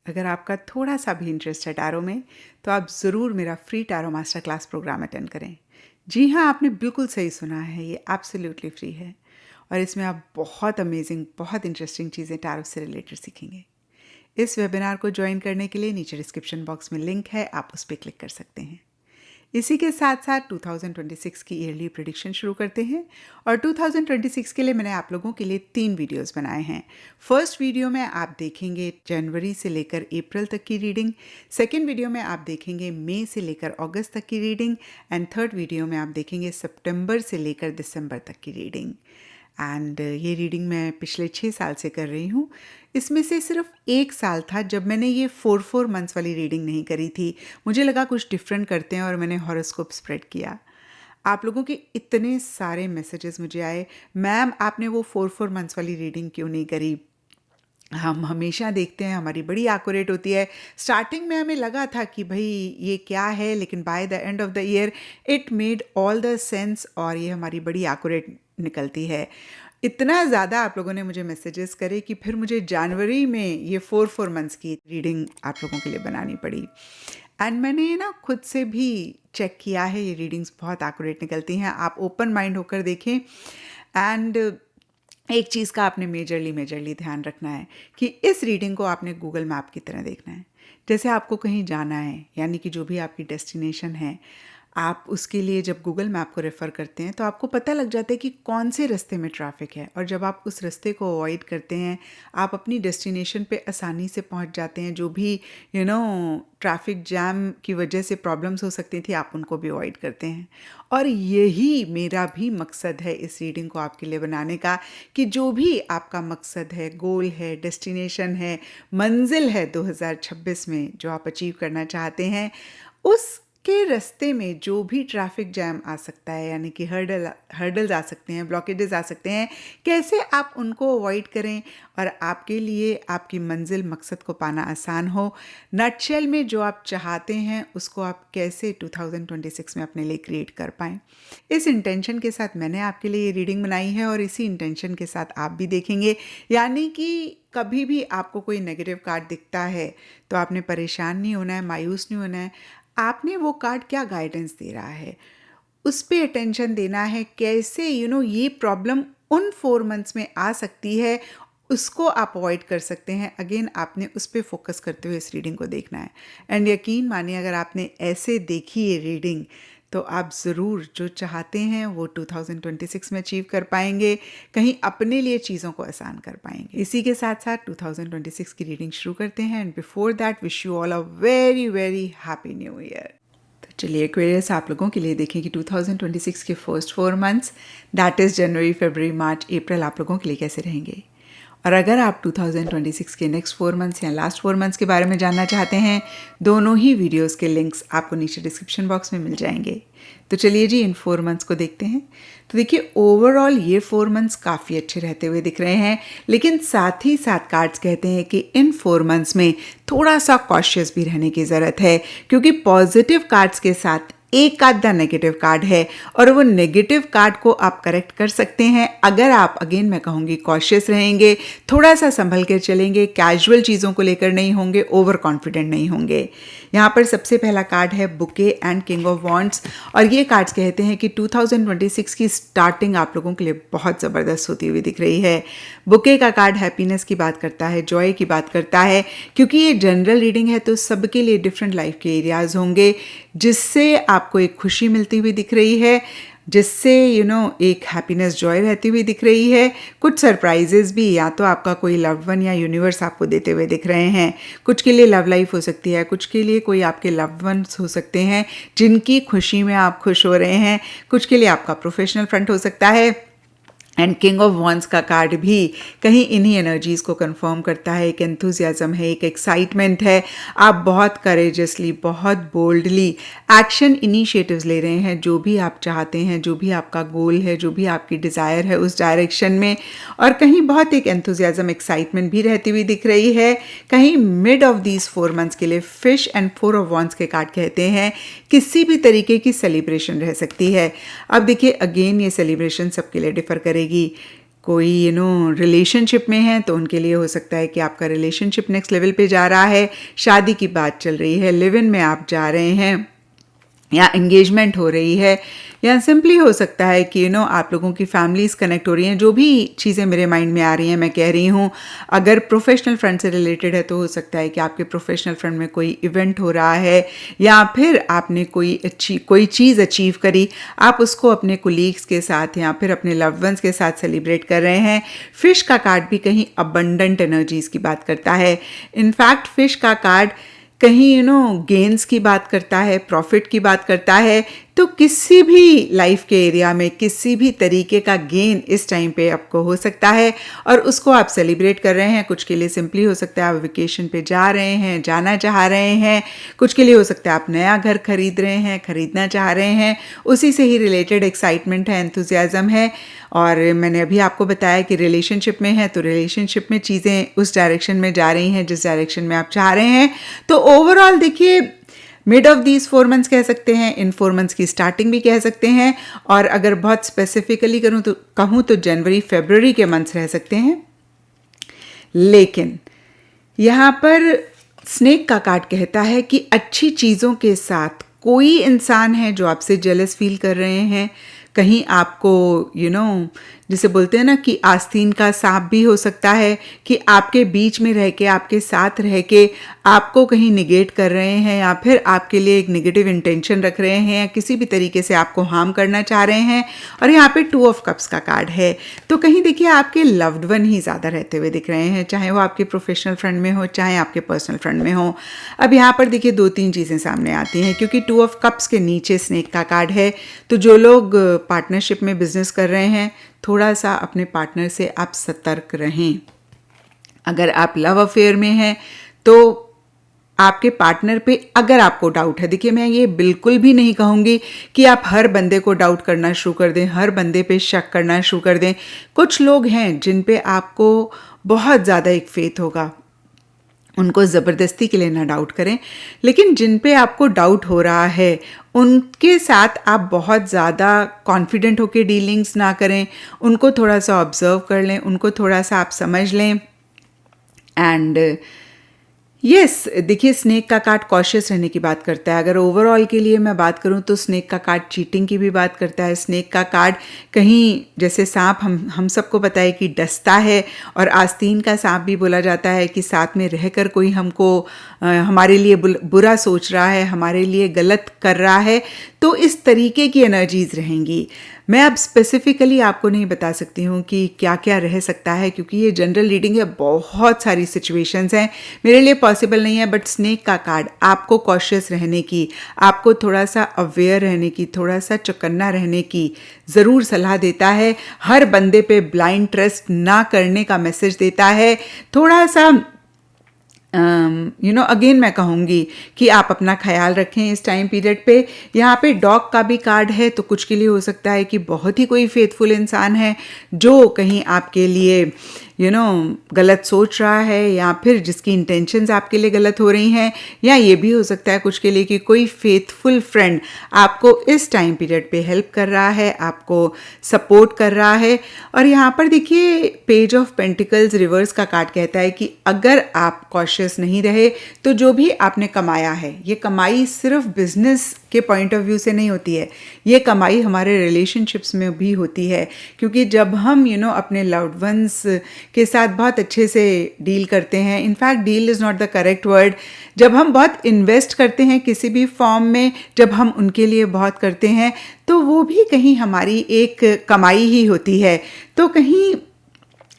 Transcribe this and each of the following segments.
अगर आपका थोड़ा सा भी इंटरेस्ट है टैरो में तो आप ज़रूर मेरा free tarot master class program attend करें। जी हाँ, आपने बिल्कुल सही सुना है, ये एब्सोल्युटली फ्री है और इसमें आप बहुत अमेजिंग, बहुत इंटरेस्टिंग चीज़ें टैरो से रिलेटेड सीखेंगे। इस वेबिनार को ज्वाइन करने के लिए नीचे डिस्क्रिप्शन बॉक्स में लिंक है, आप उस पर क्लिक कर सकते हैं। इसी के साथ साथ 2026 की ईयरली प्रेडिक्शन शुरू करते हैं और 2026 के लिए मैंने आप लोगों के लिए 3 वीडियोस बनाए हैं। फर्स्ट वीडियो में आप देखेंगे जनवरी से लेकर अप्रैल तक की रीडिंग, सेकेंड वीडियो में आप देखेंगे मई से लेकर अगस्त तक की रीडिंग एंड थर्ड वीडियो में आप देखेंगे सितंबर से लेकर दिसंबर तक की रीडिंग। एंड ये रीडिंग मैं पिछले 6 साल से कर रही हूँ। इसमें से सिर्फ 1 साल था जब मैंने ये 4 मंथ्स वाली रीडिंग नहीं करी थी। मुझे लगा कुछ डिफरेंट करते हैं और मैंने हॉरोस्कोप स्प्रेड किया। आप लोगों के इतने सारे मैसेजेस मुझे आए, मैम आपने वो 4 मंथ्स वाली रीडिंग क्यों नहीं करी? हम हमेशा देखते हैं हमारी बड़ी एक्यूरेट होती है। स्टार्टिंग में हमें लगा था कि भाई ये क्या है, लेकिन by the end of the year it made all the sense और ये हमारी बड़ी एक्यूरेट निकलती है। इतना ज़्यादा आप लोगों ने मुझे मैसेजेस करे कि फिर मुझे जनवरी में ये 4 मंथ्स की रीडिंग आप लोगों के लिए बनानी पड़ी। एंड मैंने ना खुद से भी चेक किया है, ये रीडिंग्स बहुत एक्यूरेट निकलती हैं। आप ओपन माइंड होकर देखें। एंड एक चीज़ का आपने मेजरली ध्यान रखना है कि इस रीडिंग को आपने गूगल मैप की तरह देखना है। जैसे आपको कहीं जाना है, यानी कि जो भी आपकी डेस्टिनेशन है, आप उसके लिए जब गूगल मैप को रेफ़र करते हैं तो आपको पता लग जाता है कि कौन से रास्ते में ट्रैफिक है और जब आप उस रास्ते को अवॉइड करते हैं आप अपनी डेस्टिनेशन पे आसानी से पहुंच जाते हैं। जो भी ट्रैफिक जैम की वजह से प्रॉब्लम्स हो सकती थी, आप उनको भी अवॉइड करते हैं। और यही मेरा भी मकसद है इस रीडिंग को आपके लिए बनाने का, कि जो भी आपका मकसद है, गोल है, डेस्टिनेशन है, मंजिल है 2026 में जो आप अचीव करना चाहते हैं, उस के रास्ते में जो भी ट्रैफिक जैम आ सकता है, यानी कि हर्डल्स आ सकते हैं, ब्लॉकेजेस आ सकते हैं, कैसे आप उनको अवॉइड करें और आपके लिए आपकी मंजिल, मकसद को पाना आसान हो। नटशेल में जो आप चाहते हैं उसको आप कैसे 2026 में अपने लिए क्रिएट कर पाएँ। इस इंटेंशन के साथ मैंने आपके लिए ये रीडिंग बनाई है और इसी इंटेंशन के साथ आप भी देखेंगे। यानी कि कभी भी आपको कोई नेगेटिव कार्ड दिखता है तो आपने परेशान नहीं होना है, मायूस नहीं होना है। आपने वो कार्ड क्या गाइडेंस दे रहा है उस पे अटेंशन देना है। कैसे ये प्रॉब्लम उन 4 मंथ्स में आ सकती है, उसको आप अवॉइड कर सकते हैं। अगेन आपने उस पे फोकस करते हुए इस रीडिंग को देखना है। एंड यकीन मानिए, अगर आपने ऐसे देखी ये रीडिंग तो आप ज़रूर जो चाहते हैं वो 2026 में अचीव कर पाएंगे, कहीं अपने लिए चीज़ों को आसान कर पाएंगे। इसी के साथ साथ 2026 की रीडिंग शुरू करते हैं। And before that wish you all a very very happy new year. तो चलिए एक्वेरियस आप लोगों के लिए देखें कि 2026 के फर्स्ट 4 मंथ्स, दैट इज़ जनवरी, फरवरी, मार्च, अप्रैल, आप लोगों के लिए कैसे रहेंगे। और अगर आप 2026 के नेक्स्ट 4 मंथ्स या लास्ट 4 मंथ्स के बारे में जानना चाहते हैं, दोनों ही वीडियोस के लिंक्स आपको नीचे डिस्क्रिप्शन बॉक्स में मिल जाएंगे। तो चलिए जी इन 4 मंथ्स को देखते हैं। तो देखिए ओवरऑल ये 4 मंथ्स काफ़ी अच्छे रहते हुए दिख रहे हैं, लेकिन साथ ही साथ कार्ड्स कहते हैं कि इन 4 मंथ्स में थोड़ा सा कॉशियस भी रहने की ज़रूरत है, क्योंकि पॉजिटिव कार्ड्स के साथ एक आधा नेगेटिव कार्ड है और वो नेगेटिव कार्ड को आप करेक्ट कर सकते हैं अगर आप, अगेन मैं कहूँगी, कॉशियस रहेंगे, थोड़ा सा संभल कर चलेंगे, कैजुअल चीज़ों को लेकर नहीं होंगे, ओवर कॉन्फिडेंट नहीं होंगे। यहाँ पर सबसे पहला कार्ड है bouquet and king of wands और ये कार्ड्स कहते हैं कि 2026 की स्टार्टिंग आप लोगों के लिए बहुत ज़बरदस्त होती हुई दिख रही है। बुके का कार्ड हैप्पीनेस की बात करता है, जॉय की बात करता है, क्योंकि ये जनरल रीडिंग है तो सबके लिए डिफरेंट लाइफ के एरियाज होंगे जिससे आपको एक खुशी मिलती हुई दिख रही है, जिससे एक हैप्पीनेस, जॉय रहती हुई दिख रही है। कुछ सरप्राइजेस भी या तो आपका कोई लव्ड वन या यूनिवर्स आपको देते हुए दिख रहे हैं। कुछ के लिए लव लाइफ हो सकती है, कुछ के लिए कोई आपके लव्ड वंस हो सकते हैं जिनकी खुशी में आप खुश हो रहे हैं, कुछ के लिए आपका प्रोफेशनल फ्रंट हो सकता है। एंड किंग ऑफ वॉन्ड्स का कार्ड भी कहीं इन्हीं एनर्जीज़ को कंफर्म करता है। एक एंथुजियाज्म है, एक एक्साइटमेंट है। आप बहुत करेजसली, बहुत बोल्डली एक्शन इनिशिएटिव्स ले रहे हैं, जो भी आप चाहते हैं, जो भी आपका गोल है, जो भी आपकी डिज़ायर है उस डायरेक्शन में। और कहीं बहुत एक एंथुजियाज्म, एक्साइटमेंट भी रहती हुई दिख रही है। कहीं मिड ऑफ दीज 4 मंथ्स के लिए फिश एंड 4 ऑफ वॉन्ड्स के कार्ड कहते हैं किसी भी तरीके की सेलिब्रेशन रह सकती है। अब देखिए अगेन ये सेलिब्रेशन सबके लिए डिफर करेगी। कोई रिलेशनशिप में है तो उनके लिए हो सकता है कि आपका रिलेशनशिप नेक्स्ट लेवल पे जा रहा है, शादी की बात चल रही है, लिव इन में आप जा रहे हैं या एंगेजमेंट हो रही है, या सिंपली हो सकता है कि आप लोगों की फैमिलीज कनेक्ट हो रही हैं। जो भी चीज़ें मेरे माइंड में आ रही हैं मैं कह रही हूँ। अगर प्रोफेशनल फ्रंट से रिलेटेड है तो हो सकता है कि आपके प्रोफेशनल फ्रंट में कोई इवेंट हो रहा है, या फिर आपने कोई चीज़ अचीव करी, आप उसको अपने कोलीग्स के साथ या फिर अपने लव्ड वंस के साथ सेलिब्रेट कर रहे हैं। फिश का कार्ड भी कहीं अबंडेंट एनर्जीज की बात करता है। इनफैक्ट फिश का कार्ड कहीं गेन्स की बात करता है, प्रॉफिट की बात करता है। तो किसी भी लाइफ के एरिया में किसी भी तरीके का गेन इस टाइम पे आपको हो सकता है और उसको आप सेलिब्रेट कर रहे हैं। कुछ के लिए सिंपली हो सकता है आप वेकेशन पे जा रहे हैं, जाना चाह रहे हैं। कुछ के लिए हो सकता है आप नया घर खरीद रहे हैं, खरीदना चाह रहे हैं। उसी से ही रिलेटेड एक्साइटमेंट है, एंथुजियाज्म है। और मैंने अभी आपको बताया कि रिलेशनशिप में है तो रिलेशनशिप में चीज़ें उस डायरेक्शन में जा रही हैं जिस डायरेक्शन में आप चाह रहे हैं। तो ओवरऑल देखिए, मिड ऑफ दीज 4 मंथ्स कह सकते हैं, इन 4 मंथ्स की स्टार्टिंग भी कह सकते हैं, और अगर बहुत स्पेसिफिकली कहूँ तो जनवरी फरवरी के मंथ्स रह सकते हैं। लेकिन यहाँ पर स्नेक का कार्ड कहता है कि अच्छी चीज़ों के साथ कोई इंसान है जो आपसे जेलस फील कर रहे हैं। कहीं आपको जिसे बोलते हैं ना कि आस्तीन का सांप भी हो सकता है कि आपके बीच में रह के, आपके साथ रह के आपको कहीं निगेट कर रहे हैं, या फिर आपके लिए एक नेगेटिव इंटेंशन रख रहे हैं, या किसी भी तरीके से आपको हार्म करना चाह रहे हैं। और यहाँ पे 2 ऑफ कप्स का कार्ड है। तो कहीं देखिए आपके लव्ड वन ही ज़्यादा रहते हुए दिख रहे हैं, चाहे वो आपके प्रोफेशनल फ्रेंड में हो, चाहे आपके पर्सनल फ्रेंड में हो। अब यहाँ पर देखिए 2-3 चीज़ें सामने आती हैं, क्योंकि 2 ऑफ कप्स के नीचे स्नेक का कार्ड है। तो जो लोग पार्टनरशिप में बिजनेस कर रहे हैं, थोड़ा सा अपने पार्टनर से आप सतर्क रहें। अगर आप लव अफेयर में हैं तो आपके पार्टनर पे अगर आपको डाउट है, देखिए मैं ये बिल्कुल भी नहीं कहूँगी कि आप हर बंदे को डाउट करना शुरू कर दें, हर बंदे पे शक करना शुरू कर दें। कुछ लोग हैं जिन पे आपको बहुत ज़्यादा एक फेथ होगा, उनको ज़बरदस्ती के लिए ना डाउट करें। लेकिन जिन पे आपको डाउट हो रहा है उनके साथ आप बहुत ज़्यादा कॉन्फिडेंट होकर डीलिंग्स ना करें, उनको थोड़ा सा ऑब्जर्व कर लें, उनको थोड़ा सा आप समझ लें। एंड यस, देखिए स्नेक का कार्ड कॉशियस रहने की बात करता है। अगर ओवरऑल के लिए मैं बात करूं तो स्नेक का कार्ड चीटिंग की भी बात करता है। स्नेक का कार्ड कहीं जैसे सांप हम सबको पता है कि डसता है, और आस्तीन का सांप भी बोला जाता है कि साथ में रहकर कोई हमको हमारे लिए बुरा सोच रहा है, हमारे लिए गलत कर रहा है। तो इस तरीके की एनर्जीज रहेंगी। मैं अब स्पेसिफिकली आपको नहीं बता सकती हूँ कि क्या क्या रह सकता है, क्योंकि ये जनरल रीडिंग है, बहुत सारी सिचुएशंस हैं, मेरे लिए पॉसिबल नहीं है। बट स्नेक का कार्ड आपको कॉशियस रहने की, आपको थोड़ा सा अवेयर रहने की, थोड़ा सा चौकन्ना रहने की ज़रूर सलाह देता है। हर बंदे पे ब्लाइंड ट्रस्ट ना करने का मैसेज देता है। थोड़ा सा अगेन मैं कहूँगी कि आप अपना ख्याल रखें इस टाइम पीरियड पे। यहाँ पे डॉग का भी कार्ड है, तो कुछ के लिए हो सकता है कि बहुत ही कोई फेथफुल इंसान है जो कहीं आपके लिए गलत सोच रहा है, या फिर जिसकी इंटेंशंस आपके लिए गलत हो रही हैं। या ये भी हो सकता है कुछ के लिए कि कोई फेथफुल फ्रेंड आपको इस टाइम पीरियड पे हेल्प कर रहा है, आपको सपोर्ट कर रहा है। और यहाँ पर देखिए पेज ऑफ पेंटिकल्स रिवर्स का कार्ड कहता है कि अगर आप कॉशियस नहीं रहे तो जो भी आपने कमाया है, ये कमाई सिर्फ बिजनेस के पॉइंट ऑफ व्यू से नहीं होती है, ये कमाई हमारे रिलेशनशिप्स में भी होती है। क्योंकि जब हम अपने लव्ड वंस के साथ बहुत अच्छे से डील करते हैं, in fact deal is not the correct word, जब हम बहुत इन्वेस्ट करते हैं किसी भी फॉर्म में, जब हम उनके लिए बहुत करते हैं, तो वो भी कहीं हमारी एक कमाई ही होती है। तो कहीं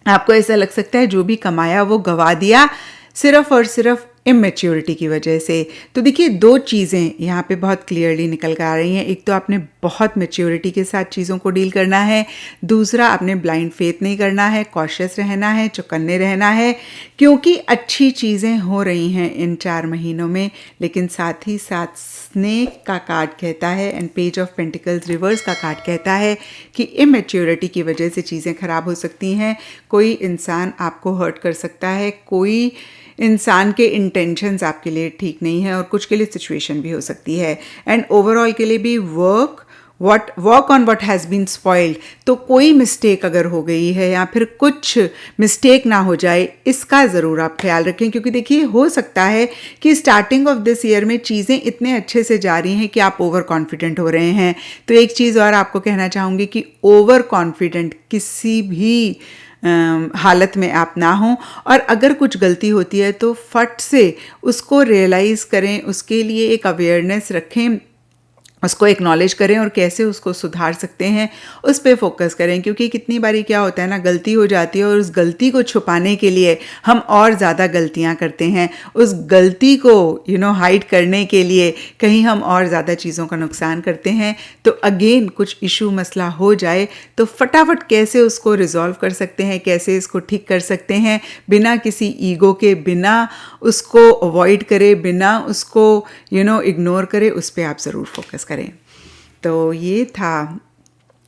आपको ऐसा लग सकता है जो भी कमाया वो गवा दिया सिर्फ और सिर्फ इमेच्योरिटी की वजह से। तो देखिए 2 चीज़ें यहाँ पे बहुत क्लियरली निकल कर आ रही हैं। एक तो आपने बहुत मैच्योरिटी के साथ चीज़ों को डील करना है, दूसरा आपने ब्लाइंड फेथ नहीं करना है, कॉशियस रहना है, चौकन्ने रहना है, क्योंकि अच्छी चीज़ें हो रही हैं इन 4 महीनों में। लेकिन साथ ही साथ स्नेक का कार्ड कहता है and page of pentacles reverse का कार्ड कहता है कि इमेच्योरिटी की वजह से चीज़ें ख़राब हो सकती हैं। कोई इंसान आपको हर्ट कर सकता है, कोई इंसान के इंटेंशंस आपके लिए ठीक नहीं है, और कुछ के लिए सिचुएशन भी हो सकती है। एंड ओवरऑल के लिए भी work work on what has been spoiled. तो कोई मिस्टेक अगर हो गई है या फिर कुछ मिस्टेक ना हो जाए, इसका ज़रूर आप ख्याल रखें, क्योंकि देखिए हो सकता है कि स्टार्टिंग ऑफ दिस ईयर में चीज़ें इतने अच्छे से जा रही हैं कि आप ओवर कॉन्फिडेंट हो रहे हैं। तो एक चीज़ और आपको कहना चाहूँगी कि ओवर कॉन्फिडेंट किसी भी हालत में आप ना हों, और अगर कुछ गलती होती है तो फट से उसको रियलाइज़ करें, उसके लिए एक अवेयरनेस रखें, उसको एक्नॉलेज करें और कैसे उसको सुधार सकते हैं उस पे फोकस करें। क्योंकि कितनी बारी क्या होता है ना, गलती हो जाती है और उस गलती को छुपाने के लिए हम और ज़्यादा गलतियां करते हैं, उस गलती को हाइड करने के लिए कहीं हम और ज़्यादा चीज़ों का नुकसान करते हैं। तो अगेन कुछ इशू मसला हो जाए तो फटाफट कैसे उसको रिजॉल्व कर सकते हैं, कैसे इसको ठीक कर सकते हैं बिना किसी ईगो के, बिना उसको अवॉइड करे, बिना उसको इग्नोर करे, उस पर आप ज़रूर फोकस करें। तो ये था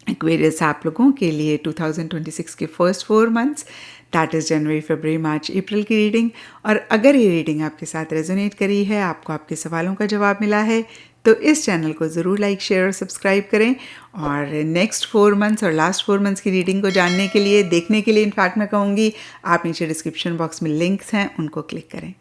एक्वेरियस आप लोगों के लिए 2026 के first 4 months, that is January, February, March, April की रीडिंग। और अगर ये रीडिंग आपके साथ रेजोनेट करी है, आपको आपके सवालों का जवाब मिला है, तो इस चैनल को ज़रूर लाइक, शेयर और सब्सक्राइब करें। और नेक्स्ट 4 मंथ्स और लास्ट 4 मंथ्स की रीडिंग को जानने के लिए, देखने के लिए इनफैक्ट मैं कहूँगी, आप नीचे डिस्क्रिप्शन बॉक्स में लिंक्स हैं, उनको क्लिक करें।